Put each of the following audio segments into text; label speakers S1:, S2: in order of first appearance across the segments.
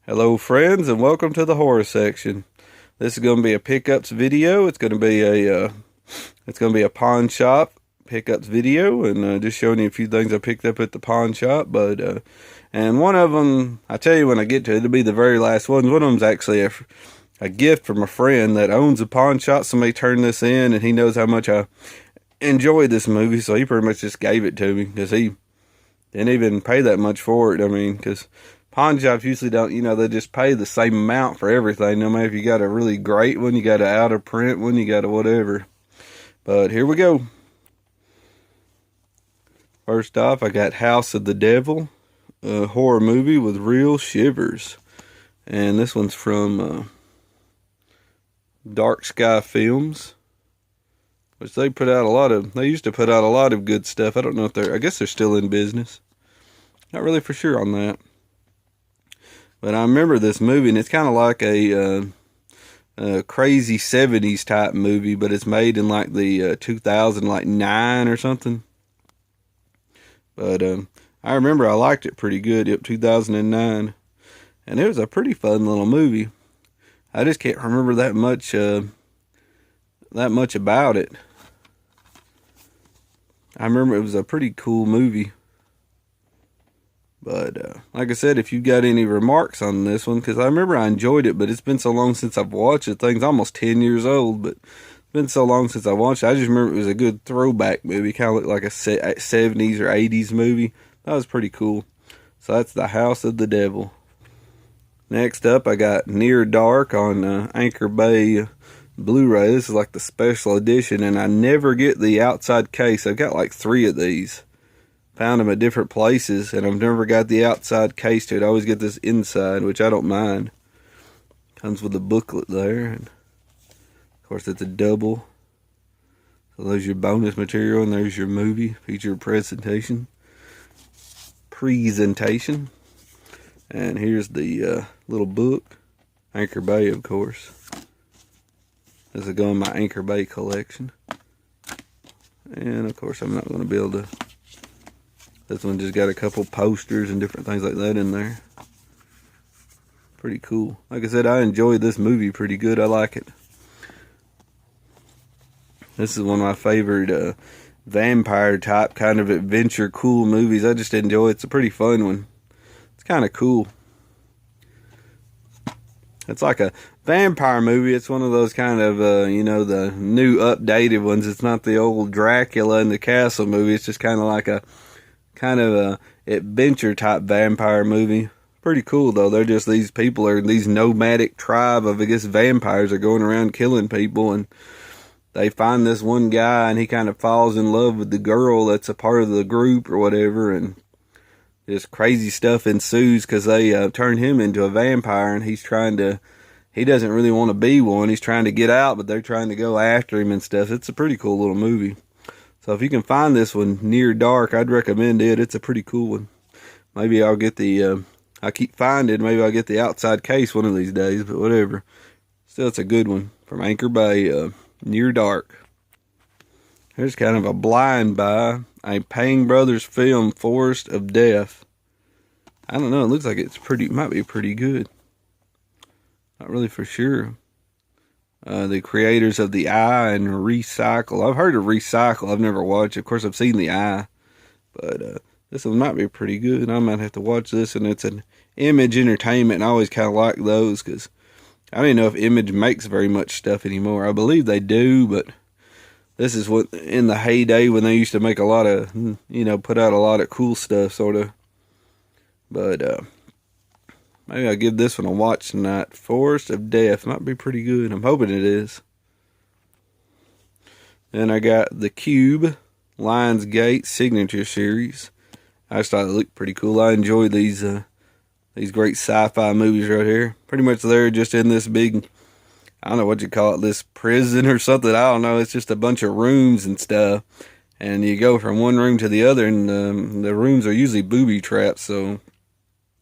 S1: Hello friends and welcome to the horror section. This is going to be a pickups video. It's going to be a pawn shop pickups video and just showing you a few things I picked up at the pawn shop, and one of them, I tell you when I get to it, it'll be the very last one. One of them's actually a gift from a friend that owns a pawn shop. Somebody turned this in and he knows how much I enjoy this movie, so he pretty much just gave it to me because he didn't even pay that much for it. I mean, because pawn shops usually don't, they just pay the same amount for everything. No matter if you got a really great one, you got an out of print one, you got a whatever. But here we go. First off, I got House of the Devil, a horror movie with real shivers. And this one's from Dark Sky Films, which they used to put out a lot of good stuff. I don't know if I guess they're still in business. Not really for sure on that. But I remember this movie, and it's kind of like a crazy 70s type movie, but it's made in like the 2009 or something. But I remember I liked it pretty good. Yep, 2009. And it was a pretty fun little movie. I just can't remember that much about it. I remember it was a pretty cool movie. But like I said, if you got any remarks on this one, because I remember I enjoyed it, but it's been so long since I've watched it. Thing's almost 10 years old, but it's been so long since I watched it. I just remember it was a good throwback movie, kind of looked like a 70s or 80s movie. That was pretty cool. So that's The House of the Devil. Next up, I got Near Dark on Anchor Bay Blu-ray. This is like the special edition, and I never get the outside case. I've got like 3 of these. Found them at different places, and I've never got the outside case to it. I always get this inside, which I don't mind. Comes with a booklet there, and of course it's a double. So there's your bonus material, and there's your movie feature presentation. And here's the little book. Anchor Bay, of course. This will go in my Anchor Bay collection. And of course I'm not going to be able to... This one just got a couple posters and different things like that in there. Pretty cool. Like I said, I enjoyed this movie pretty good. I like it. This is one of my favorite vampire type kind of adventure cool movies. I just enjoy it. It's a pretty fun one. It's kind of cool. It's like a vampire movie. It's one of those kind of, the new updated ones. It's not the old Dracula in the castle movie. It's just kind of like a adventure type vampire movie. Pretty cool though. They're just these people are these nomadic tribe of, I guess, vampires are going around killing people, and they find this one guy and he kind of falls in love with the girl that's a part of the group or whatever, and just crazy stuff ensues because they turn him into a vampire, and he doesn't really want to be one. He's trying to get out, but they're trying to go after him and stuff. It's a pretty cool little movie. So if you can find this one, Near Dark, I'd recommend it. It's a pretty cool one. Maybe I'll get I keep finding, maybe I'll get the outside case one of these days, but whatever. Still, it's a good one from Anchor Bay, Near Dark. Here's kind of a blind buy, a Payne Brothers film, Forest of Death. I don't know, it looks like might be pretty good. Not really for sure. The creators of The Eye and Recycle. I've heard of Recycle. I've never watched it. Of course, I've seen The Eye. But this one might be pretty good. I might have to watch this. And it's an Image Entertainment. And I always kind of like those because I don't even know if Image makes very much stuff anymore. I believe they do, but this is what in the heyday when they used to make a lot of, put out a lot of cool stuff, sort of. But maybe I'll give this one a watch tonight. Forest of Death might be pretty good. I'm hoping it is. Then I got The Cube, Lionsgate Signature Series. I just thought it looked pretty cool. I enjoy these great sci-fi movies right here. Pretty much they're just in this big, I don't know what you call it, this prison or something. I don't know. It's just a bunch of rooms and stuff. And you go from one room to the other, and the rooms are usually booby traps, so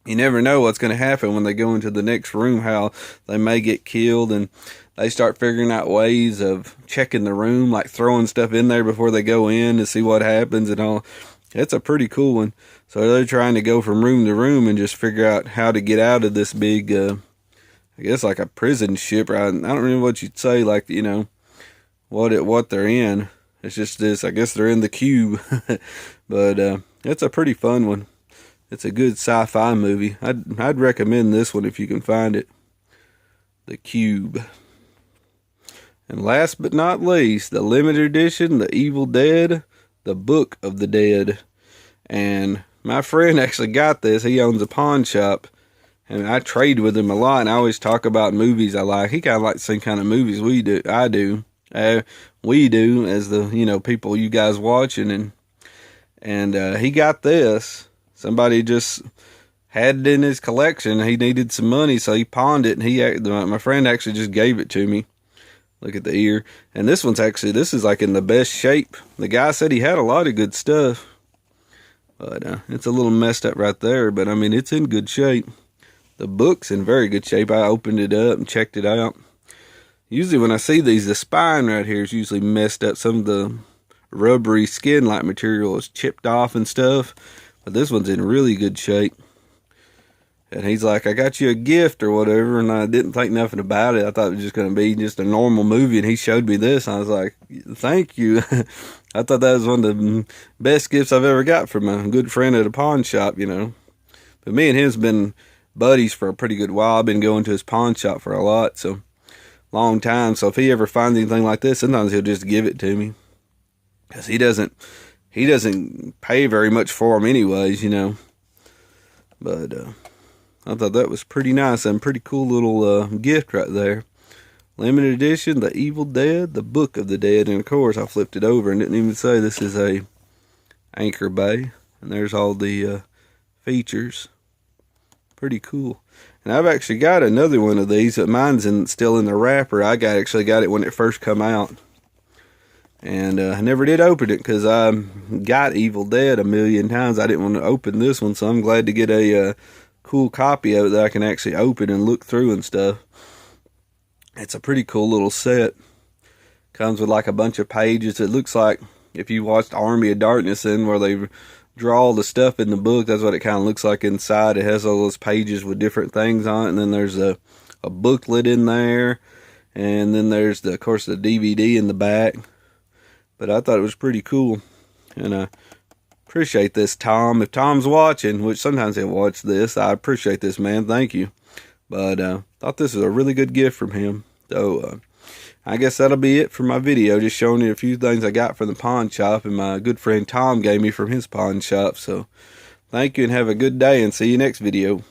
S1: you never know what's going to happen when they go into the next room, how they may get killed, and they start figuring out ways of checking the room, like throwing stuff in there before they go in to see what happens and all. It's a pretty cool one. So they're trying to go from room to room and just figure out how to get out of this big, I guess like a prison ship. Right? I don't remember what you'd say, like, you know, what they're in. It's just this, I guess they're in the cube. But it's a pretty fun one. It's a good sci-fi movie. I'd recommend this one if you can find it. The Cube. And last but not least, the limited edition, The Evil Dead, The Book of the Dead. And my friend actually got this. He owns a pawn shop. And I trade with him a lot. And I always talk about movies I like. He kind of likes the same kind of movies we do. I do. We do as the, you know, people you guys watching. And he got this. Somebody just had it in his collection. He needed some money, so he pawned it. And my friend actually just gave it to me. Look at the ear. And this is like in the best shape. The guy said he had a lot of good stuff. But it's a little messed up right there. But I mean, it's in good shape. The book's in very good shape. I opened it up and checked it out. Usually when I see these, the spine right here is usually messed up. Some of the rubbery skin-like material is chipped off and stuff. But this one's in really good shape. And he's like, I got you a gift or whatever, and I didn't think nothing about it. I thought it was just going to be just a normal movie, and he showed me this, and I was like, thank you. I thought that was one of the best gifts I've ever got from a good friend at a pawn shop, you know. But me and him's been buddies for a pretty good while. I've been going to his pawn shop for a lot, so long time. So if he ever finds anything like this, sometimes he'll just give it to me. Because he doesn't pay very much for them anyways, you know. But I thought that was pretty nice and pretty cool little gift right there. Limited edition, The Evil Dead, The Book of the Dead. And of course, I flipped it over and didn't even say this is a Anchor Bay. And there's all the features. Pretty cool. And I've actually got another one of these, but mine's still in the wrapper. I actually got it when it first come out. And I never did open it because I got Evil Dead a million times. I didn't want to open this one, so I'm glad to get a cool copy of it that I can actually open and look through and stuff. It's a pretty cool little set. Comes with like a bunch of pages. It looks like if you watched Army of Darkness in where they draw all the stuff in the book, that's what it kind of looks like inside. It has all those pages with different things on it, and then there's a booklet in there, and then there's of course the DVD in the back. But I thought it was pretty cool, and I appreciate this, Tom. If Tom's watching, which sometimes he'll watch this, I appreciate this, man. Thank you. But thought this was a really good gift from him. So I guess that'll be it for my video, just showing you a few things I got from the pawn shop and my good friend Tom gave me from his pawn shop. So thank you and have a good day, and see you next video.